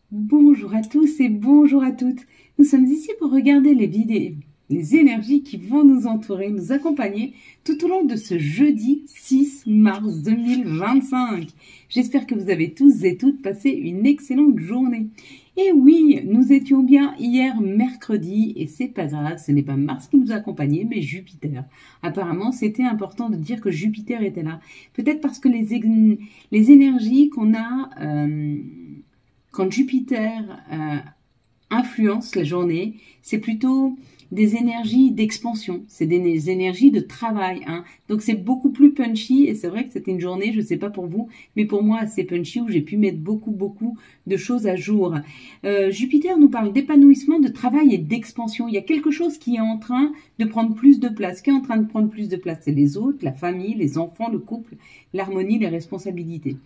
Bonjour à tous et bonjour à toutes. Nous sommes ici pour regarder les vidéos, les énergies qui vont nous entourer, nous accompagner tout au long de ce jeudi 6 mars 2025. J'espère que vous avez tous et toutes passé une excellente journée. Et oui, nous étions bien hier mercredi et c'est pas grave, ce n'est pas Mars qui nous accompagnait mais Jupiter. Apparemment, c'était important de dire que Jupiter était là. Peut-être parce que les énergies qu'on a... quand Jupiter influence la journée, c'est plutôt des énergies d'expansion, c'est des énergies de travail. Donc c'est beaucoup plus punchy et c'est vrai que c'était une journée, je ne sais pas pour vous, mais pour moi assez punchy où j'ai pu mettre beaucoup de choses à jour. Jupiter nous parle d'épanouissement, de travail et d'expansion. Il y a quelque chose qui est en train de prendre plus de place. Qui est en train de prendre plus de place? C'est les autres, la famille, les enfants, le couple, l'harmonie, les responsabilités.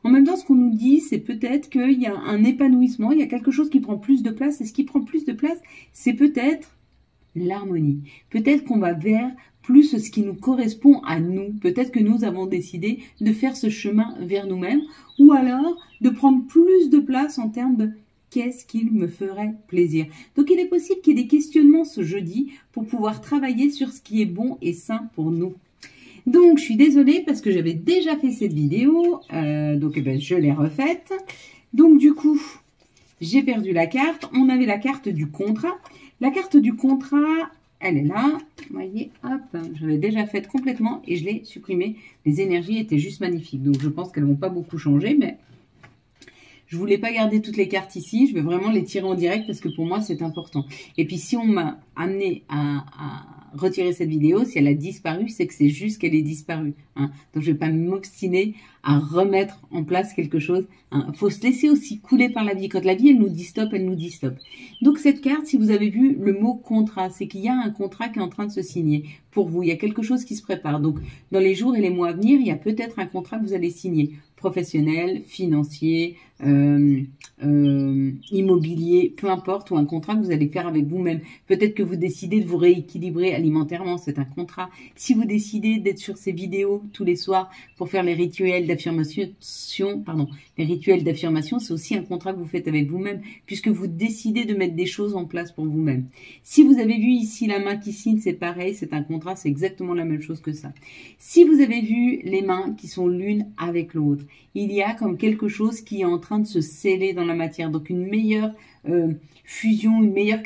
En même temps, ce qu'on nous dit, c'est peut-être qu'il y a un épanouissement, il y a quelque chose qui prend plus de place. Et ce qui prend plus de place, c'est peut-être l'harmonie. Peut-être qu'on va vers plus ce qui nous correspond à nous. Peut-être que nous avons décidé de faire ce chemin vers nous-mêmes. Ou alors de prendre plus de place en termes de qu'est-ce qu'il me ferait plaisir. Donc il est possible qu'il y ait des questionnements ce jeudi pour pouvoir travailler sur ce qui est bon et sain pour nous. Donc, je suis désolée parce que j'avais déjà fait cette vidéo, donc je l'ai refaite. Donc, du coup, j'ai perdu la carte. On avait la carte du contrat. La carte du contrat, elle est là. Vous voyez, hop, je l'avais déjà faite complètement et je l'ai supprimée. Les énergies étaient juste magnifiques. Donc, je pense qu'elles ne vont pas beaucoup changer, mais je ne voulais pas garder toutes les cartes ici. Je vais vraiment les tirer en direct parce que pour moi, c'est important. Et puis, si on m'a amené à retirer cette vidéo, si elle a disparu, c'est que c'est juste qu'elle est disparue. Donc, je ne vais pas m'obstiner à remettre en place quelque chose. Il faut se laisser aussi couler par la vie. Quand la vie, elle nous dit stop, elle nous dit stop. Donc, cette carte, si vous avez vu le mot contrat, c'est qu'il y a un contrat qui est en train de se signer pour vous. Il y a quelque chose qui se prépare. Donc, dans les jours et les mois à venir, il y a peut-être un contrat que vous allez signer. Professionnel, financier, immobilier, peu importe, ou un contrat que vous allez faire avec vous-même. Peut-être que vous décidez de vous rééquilibrer alimentairement, c'est un contrat. Si vous décidez d'être sur ces vidéos tous les soirs pour faire les rituels d'affirmation, c'est aussi un contrat que vous faites avec vous-même, puisque vous décidez de mettre des choses en place pour vous-même. Si vous avez vu ici la main qui signe, c'est pareil, c'est un contrat, c'est exactement la même chose que ça. Si vous avez vu les mains qui sont l'une avec l'autre, il y a comme quelque chose qui est en train de se sceller dans la matière. Donc une meilleure fusion, une meilleure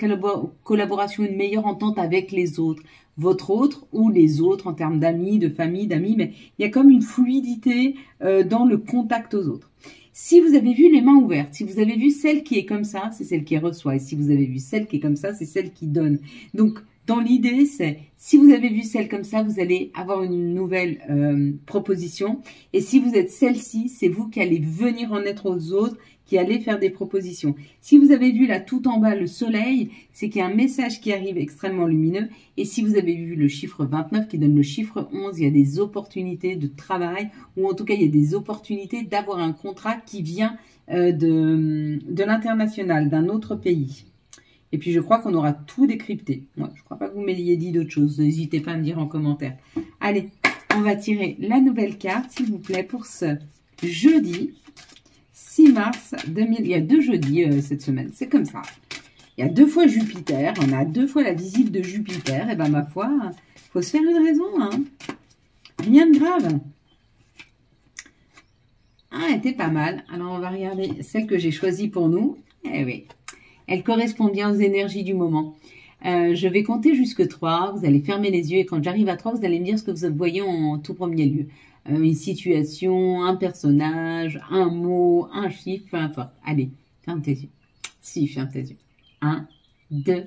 collaboration, une meilleure entente avec les autres. Votre autre ou les autres en termes d'amis, de famille, d'amis, mais il y a comme une fluidité dans le contact aux autres. Si vous avez vu les mains ouvertes, si vous avez vu celle qui est comme ça, c'est celle qui reçoit. Et si vous avez vu celle qui est comme ça, c'est celle qui donne. Donc, dans l'idée, c'est, si vous avez vu celle comme ça, vous allez avoir une nouvelle proposition. Et si vous êtes celle-ci, c'est vous qui allez venir en être aux autres, qui allez faire des propositions. Si vous avez vu là tout en bas le soleil, c'est qu'il y a un message qui arrive extrêmement lumineux. Et si vous avez vu le chiffre 29 qui donne le chiffre 11, il y a des opportunités de travail, ou en tout cas, il y a des opportunités d'avoir un contrat qui vient de l'international, d'un autre pays. Et puis, je crois qu'on aura tout décrypté. Moi, je ne crois pas que vous m'ayez dit d'autres choses. N'hésitez pas à me dire en commentaire. Allez, on va tirer la nouvelle carte, s'il vous plaît, pour ce jeudi 6 mars 2000. Il y a 2 jeudis cette semaine. C'est comme ça. Il y a 2 fois Jupiter. On a 2 fois la visite de Jupiter. Et bien, ma foi, il faut se faire une raison. Rien de grave. Elle était pas mal. Alors, on va regarder celle que j'ai choisie pour nous. Eh oui. Elle correspond bien aux énergies du moment. Je vais compter jusque 3. Vous allez fermer les yeux et quand j'arrive à 3, vous allez me dire ce que vous voyez en tout premier lieu. Une situation, un personnage, un mot, un chiffre, peu importe. Allez, ferme tes yeux. Si, ferme tes yeux. 1, 2,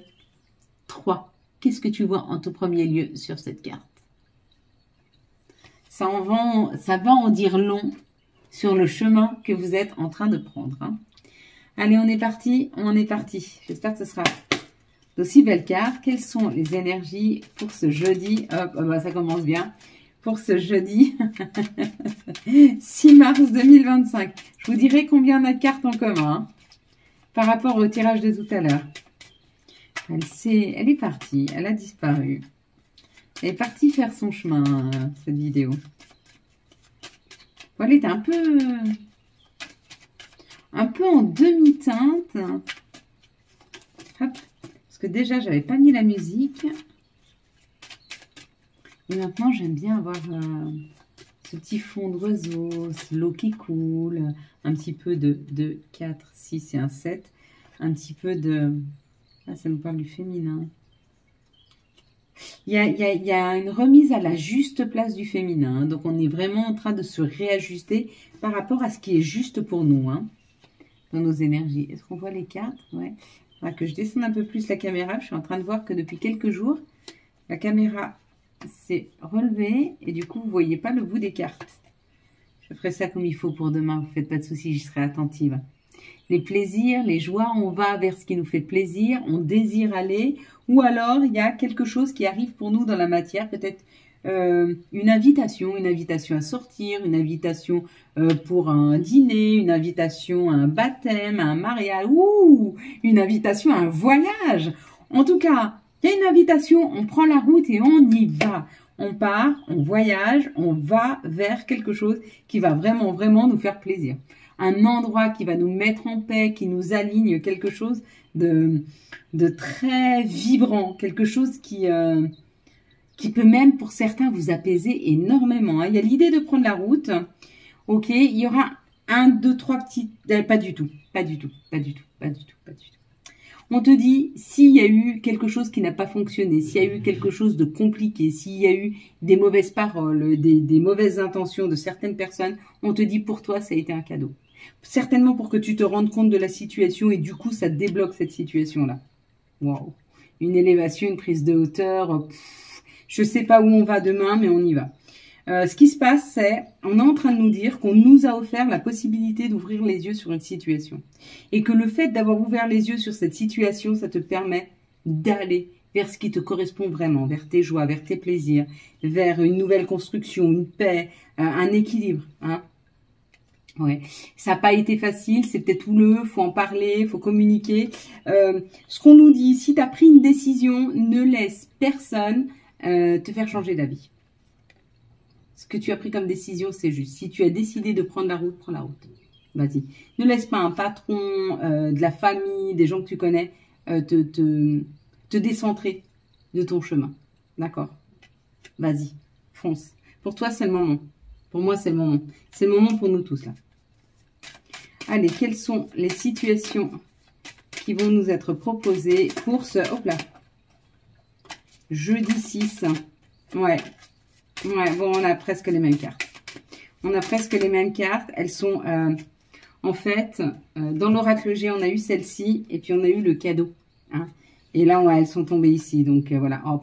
3. Qu'est-ce que tu vois en tout premier lieu sur cette carte? Ça va en dire long sur le chemin que vous êtes en train de prendre. Allez, on est parti, J'espère que ce sera d'aussi belles cartes. Quelles sont les énergies pour ce jeudi? Hop, ça commence bien. Pour ce jeudi 6 mars 2025. Je vous dirai combien on a de cartes en commun par rapport au tirage de tout à l'heure. Elle est partie, elle a disparu. Elle est partie faire son chemin, cette vidéo. Elle était un un peu en demi-teinte. Hop, parce que déjà, j'avais pas mis la musique. Et maintenant, j'aime bien avoir ce petit fond d'oiseau, l'eau qui coule, un petit peu de 4, 6 et un 7. Un petit peu de... Ah, ça me parle du féminin. Il y a une remise à la juste place du féminin. Donc, on est vraiment en train de se réajuster par rapport à ce qui est juste pour nous, hein, dans nos énergies. Est-ce qu'on voit les cartes? Ouais. Il faudra que je descende un peu plus la caméra. Je suis en train de voir que depuis quelques jours, la caméra s'est relevée. Et du coup, vous ne voyez pas le bout des cartes. Je ferai ça comme il faut pour demain. Vous ne faites pas de soucis, j'y serai attentive. Les plaisirs, les joies, on va vers ce qui nous fait plaisir, on désire aller, ou alors il y a quelque chose qui arrive pour nous dans la matière, peut-être une invitation à sortir, une invitation pour un dîner, une invitation à un baptême, à un mariage, ou une invitation à un voyage. En tout cas, il y a une invitation, on prend la route et on y va. On part, on voyage, on va vers quelque chose qui va vraiment, vraiment nous faire plaisir. Un endroit qui va nous mettre en paix, qui nous aligne, quelque chose de très vibrant, quelque chose qui peut même pour certains vous apaiser énormément. Il y a l'idée de prendre la route, ok, il y aura 1, 2, 3 petites... Pas du tout. On te dit, s'il y a eu quelque chose qui n'a pas fonctionné, s'il y a eu quelque chose de compliqué, s'il y a eu des mauvaises paroles, des mauvaises intentions de certaines personnes, on te dit pour toi, ça a été un cadeau. Certainement pour que tu te rendes compte de la situation et du coup, ça débloque cette situation-là. Waouh! Une élévation, une prise de hauteur. Je ne sais pas où on va demain, mais on y va. Ce qui se passe, c'est, on est en train de nous dire qu'on nous a offert la possibilité d'ouvrir les yeux sur une situation. Et que le fait d'avoir ouvert les yeux sur cette situation, ça te permet d'aller vers ce qui te correspond vraiment, vers tes joies, vers tes plaisirs, vers une nouvelle construction, une paix, un équilibre, hein. Ouais, ça n'a pas été facile, c'est peut-être houleux, faut en parler, faut communiquer. Ce qu'on nous dit, si tu as pris une décision, ne laisse personne te faire changer d'avis. Ce que tu as pris comme décision, c'est juste. Si tu as décidé de prendre la route, prends la route. Vas-y. Ne laisse pas un patron, de la famille, des gens que tu connais, te décentrer de ton chemin. D'accord? Vas-y, fonce. Pour toi, c'est le moment. Pour moi, c'est le moment. C'est le moment pour nous tous, là. Allez, quelles sont les situations qui vont nous être proposées pour ce... Hop là. Jeudi 6. Ouais. Ouais, bon, on a presque les mêmes cartes. On a presque les mêmes cartes. Elles sont, en fait, dans l'oracle G, on a eu celle-ci et puis on a eu le cadeau. Hein. Et là, ouais, elles sont tombées ici. Donc, voilà. Oh,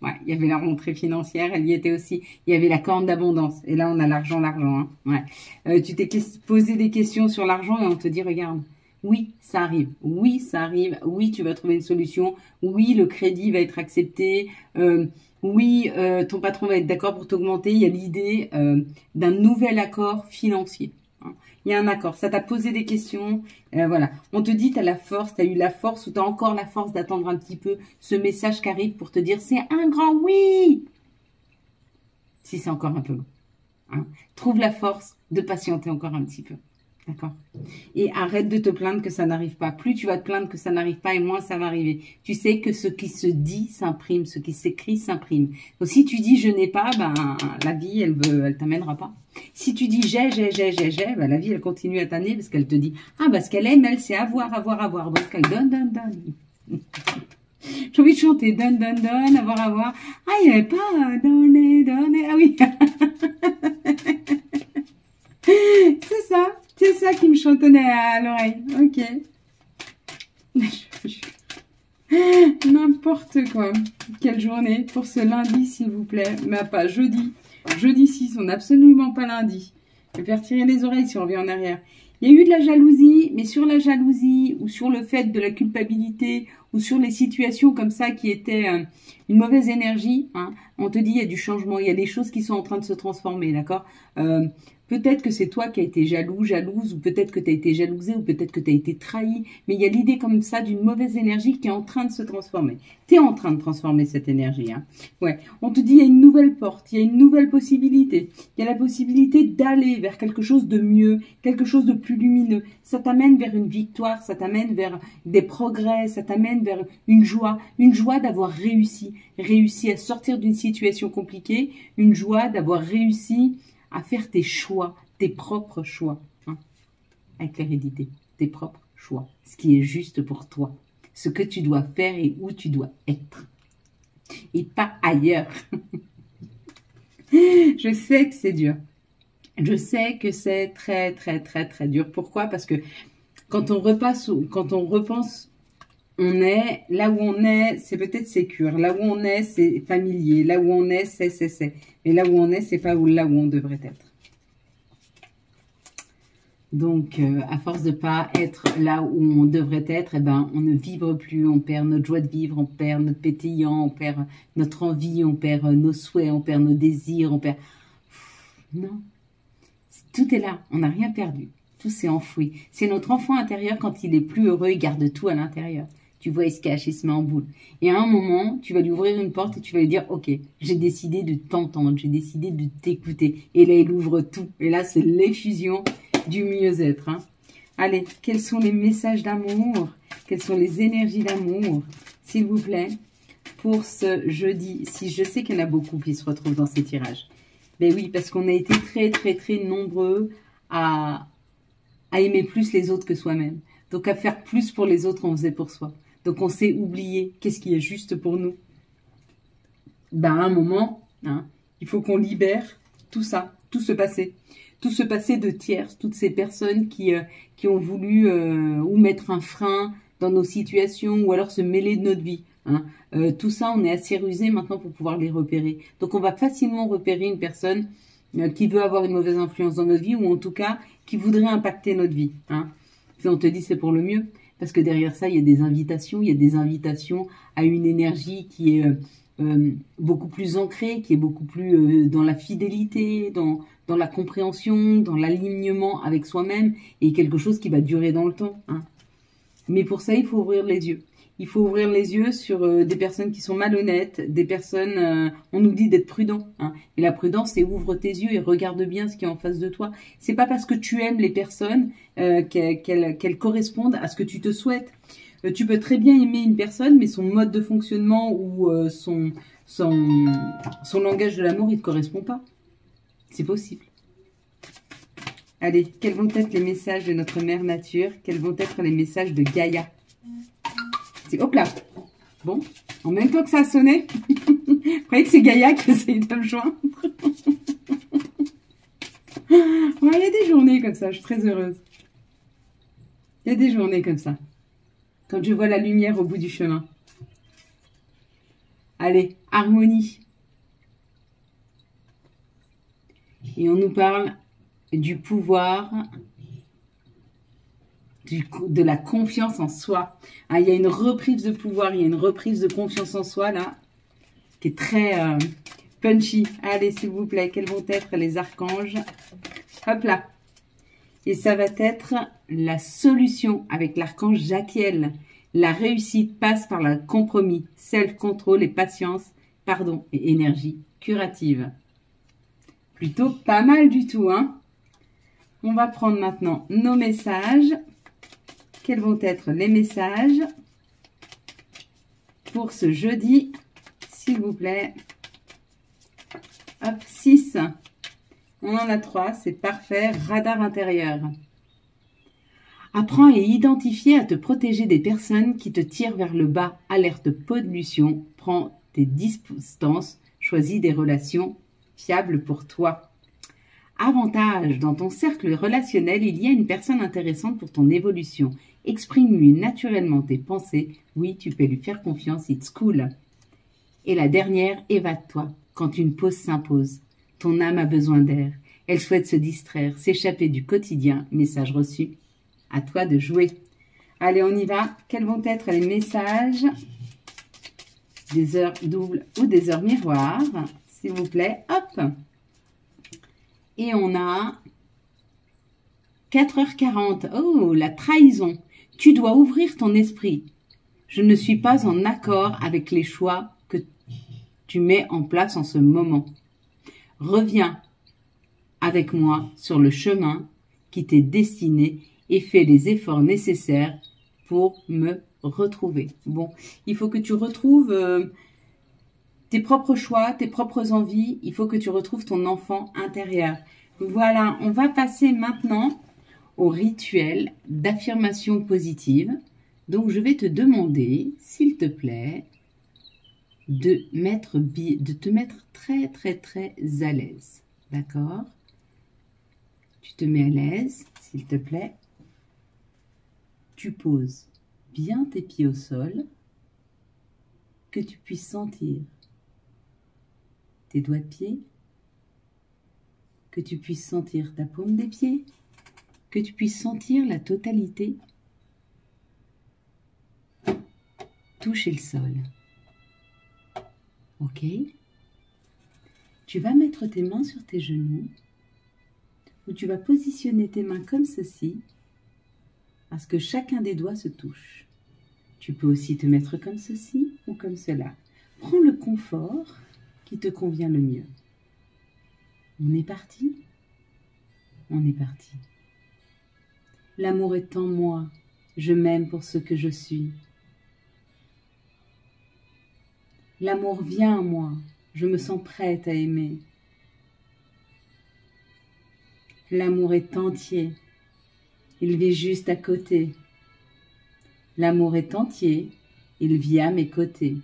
ouais, il y avait la rentrée financière, elle y était aussi. Il y avait la corne d'abondance. Et là, on a l'argent. Hein. Ouais. Tu t'es posé des questions sur l'argent et on te dit, regarde, oui, ça arrive. Oui, ça arrive. Oui, tu vas trouver une solution. Oui, le crédit va être accepté. Oui, ton patron va être d'accord pour t'augmenter. Il y a l'idée d'un nouvel accord financier. Hein. Il y a un accord. Ça t'a posé des questions. Voilà. On te dit, tu as la force, tu as eu la force ou tu as encore la force d'attendre un petit peu ce message qui arrive pour te dire, c'est un grand oui. Si c'est encore un peu long. Hein. Trouve la force de patienter encore un petit peu. D'accord? Et arrête de te plaindre que ça n'arrive pas. Plus tu vas te plaindre que ça n'arrive pas et moins ça va arriver. Tu sais que ce qui se dit s'imprime, ce qui s'écrit s'imprime. Donc si tu dis je n'ai pas, ben la vie elle t'amènera pas. Si tu dis j'ai, ben la vie elle continue à t'amener parce qu'elle te dit ah ben ce qu'elle aime elle c'est avoir. Donc elle donne. J'ai envie de chanter donne, avoir. Ah il n'y avait pas donner. Ah oui. C'est ça qui me chantonnait à l'oreille. Ok. N'importe quoi. Quelle journée pour ce lundi, s'il vous plaît. Mais pas jeudi. Jeudi 6, on n'est absolument pas lundi. Je vais faire tirer les oreilles si on revient en arrière. Il y a eu de la jalousie, mais sur la jalousie ou sur le fait de la culpabilité ou sur les situations comme ça qui étaient une mauvaise énergie, hein, on te dit il y a du changement, il y a des choses qui sont en train de se transformer, d'accord? Peut-être que c'est toi qui as été jaloux, jalouse, ou peut-être que tu as été jalousé, ou peut-être que tu as été trahi. Mais il y a l'idée comme ça d'une mauvaise énergie qui est en train de se transformer. Tu es en train de transformer cette énergie. Hein. Ouais. On te dit, il y a une nouvelle porte, il y a une nouvelle possibilité. Il y a la possibilité d'aller vers quelque chose de mieux, quelque chose de plus lumineux. Ça t'amène vers une victoire, ça t'amène vers des progrès, ça t'amène vers une joie d'avoir réussi à sortir d'une situation compliquée, une joie d'avoir réussi à faire tes choix, tes propres choix, hein, avec l'hérédité, tes propres choix, ce qui est juste pour toi, ce que tu dois faire et où tu dois être, et pas ailleurs. Je sais que c'est dur, je sais que c'est très, très, très, très dur. Pourquoi? Parce que quand on repense, on est, là où on est, c'est peut-être sécure, là où on est, c'est familier, là où on est, c'est. Mais là où on est, c'est pas là où on devrait être. Donc, à force de pas être là où on devrait être, eh ben, on ne vibre plus, on perd notre joie de vivre, on perd notre pétillant, on perd notre envie, on perd nos souhaits, on perd nos désirs, on perd... Non, tout est là, on n'a rien perdu, tout s'est enfoui. C'est notre enfant intérieur, quand il est plus heureux, il garde tout à l'intérieur. Tu vois, il se cache, il se met en boule. Et à un moment, tu vas lui ouvrir une porte et tu vas lui dire, ok, j'ai décidé de t'entendre, j'ai décidé de t'écouter. Et là, il ouvre tout. Et là, c'est l'effusion du mieux-être. Hein. Allez, quels sont les messages d'amour? Quelles sont les énergies d'amour, s'il vous plaît, pour ce jeudi? Si je sais qu'il y en a beaucoup qui se retrouvent dans ces tirages. Ben oui, parce qu'on a été très, très, très nombreux à aimer plus les autres que soi-même. Donc, à faire plus pour les autres qu'on faisait pour soi. Donc, on s'est oublié. Qu'est-ce qui est juste pour nous? Ben, à un moment, hein, il faut qu'on libère tout ça, tout ce passé. Tout ce passé de tierces, toutes ces personnes qui ont voulu ou mettre un frein dans nos situations ou alors se mêler de notre vie. Hein. Tout ça, on est assez rusé maintenant pour pouvoir les repérer. Donc, on va facilement repérer une personne qui veut avoir une mauvaise influence dans notre vie ou en tout cas qui voudrait impacter notre vie. Hein. Si on te dit c'est pour le mieux. Parce que derrière ça, il y a des invitations, à une énergie qui est beaucoup plus ancrée, qui est beaucoup plus dans la fidélité, dans la compréhension, dans l'alignement avec soi-même, et quelque chose qui va durer dans le temps. Hein. Mais pour ça, il faut ouvrir les yeux. Il faut ouvrir les yeux sur des personnes qui sont malhonnêtes, des personnes... on nous dit d'être prudent. Hein. Et la prudence, c'est ouvre tes yeux et regarde bien ce qui est en face de toi. C'est pas parce que tu aimes les personnes qu'elles correspondent à ce que tu te souhaites. Tu peux très bien aimer une personne, mais son mode de fonctionnement ou son langage de l'amour, il ne te correspond pas. C'est possible. Allez, quels vont être les messages de notre mère nature? Quels vont être les messages de Gaïa? Hop là. Bon, en même temps que ça a sonné, vous croyez que c'est Gaïa qui essaye de me joindre? Ouais, il y a des journées comme ça, je suis très heureuse. Il y a des journées comme ça. Quand je vois la lumière au bout du chemin. Allez, harmonie. Et on nous parle du pouvoir... de la confiance en soi. Ah, il y a une reprise de pouvoir, il y a une reprise de confiance en soi, là, qui est très punchy. Allez, s'il vous plaît, quels vont être les archanges? Hop là. Et ça va être la solution avec l'archange Jaquiel. La réussite passe par le compromis, self-control et patience, pardon, et énergie curative. Plutôt pas mal du tout, hein? On va prendre maintenant nos messages. Quels vont être les messages pour ce jeudi, s'il vous plaît? Hop, 6. On en a 3, c'est parfait. Radar intérieur. Apprends et identifier à te protéger des personnes qui te tirent vers le bas. Alerte pollution. Prends tes distances. Choisis des relations fiables pour toi. Avantage, dans ton cercle relationnel, il y a une personne intéressante pour ton évolution. Exprime-lui naturellement tes pensées. Oui, tu peux lui faire confiance, it's cool. Et la dernière, évade-toi quand une pause s'impose. Ton âme a besoin d'air. Elle souhaite se distraire, s'échapper du quotidien. Message reçu. À toi de jouer. Allez, on y va. Quels vont être les messages des heures doubles ou des heures miroirs? S'il vous plaît, hop. Et on a 4h40. Oh, la trahison. Tu dois ouvrir ton esprit. Je ne suis pas en accord avec les choix que tu mets en place en ce moment. Reviens avec moi sur le chemin qui t'est destiné et fais les efforts nécessaires pour me retrouver. Bon, il faut que tu retrouves tes propres choix, tes propres envies. Il faut que tu retrouves ton enfant intérieur. Voilà, on va passer maintenant au rituel d'affirmation positive. Donc, je vais te demander, s'il te plaît, de te mettre très, très, très à l'aise. D'accord? Tu te mets à l'aise, s'il te plaît. Tu poses bien tes pieds au sol, que tu puisses sentir tes doigts de pied, que tu puisses sentir ta paume des pieds, que tu puisses sentir la totalité toucher le sol. Ok? Tu vas mettre tes mains sur tes genoux, ou tu vas positionner tes mains comme ceci, parce que chacun des doigts se touche. Tu peux aussi te mettre comme ceci ou comme cela. Prends le confort qui te convient le mieux. On est parti? On est parti. L'amour est en moi, je m'aime pour ce que je suis. L'amour vient à moi, je me sens prête à aimer. L'amour est entier, il vit juste à côté. L'amour est entier, il vit à mes côtés.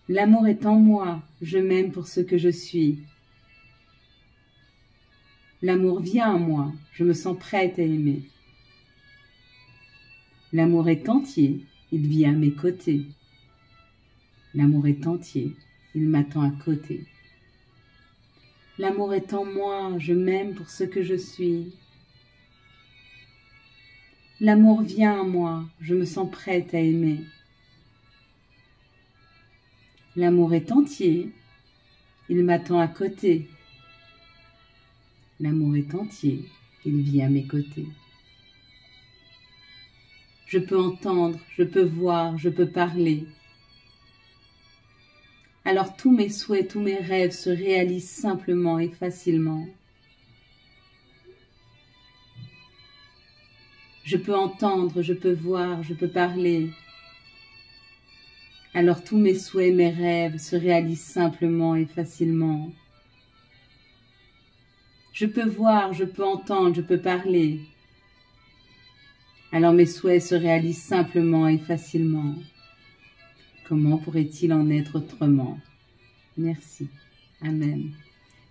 L'amour est en moi, je m'aime pour ce que je suis. L'amour vient à moi, je me sens prête à aimer. L'amour est entier, il vit à mes côtés. L'amour est entier, il m'attend à côté. L'amour est en moi, je m'aime pour ce que je suis. L'amour vient à moi, je me sens prête à aimer. L'amour est entier, il m'attend à côté. L'amour est entier, il vit à mes côtés. Je peux entendre, je peux voir, je peux parler. Alors tous mes souhaits, tous mes rêves se réalisent simplement et facilement. Je peux entendre, je peux voir, je peux parler. Alors tous mes souhaits, mes rêves se réalisent simplement et facilement. Je peux voir, je peux entendre, je peux parler. Alors mes souhaits se réalisent simplement et facilement. Comment pourrait-il en être autrement? Merci. Amen.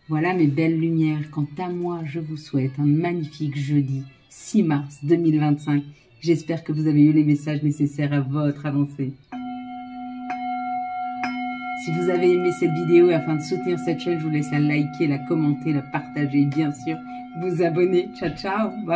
Voilà mes belles lumières. Quant à moi, je vous souhaite un magnifique jeudi 6 mars 2025. J'espère que vous avez eu les messages nécessaires à votre avancée. Si vous avez aimé cette vidéo et afin de soutenir cette chaîne, je vous laisse la liker, la commenter, la partager et bien sûr vous abonner. Ciao, ciao. Bye.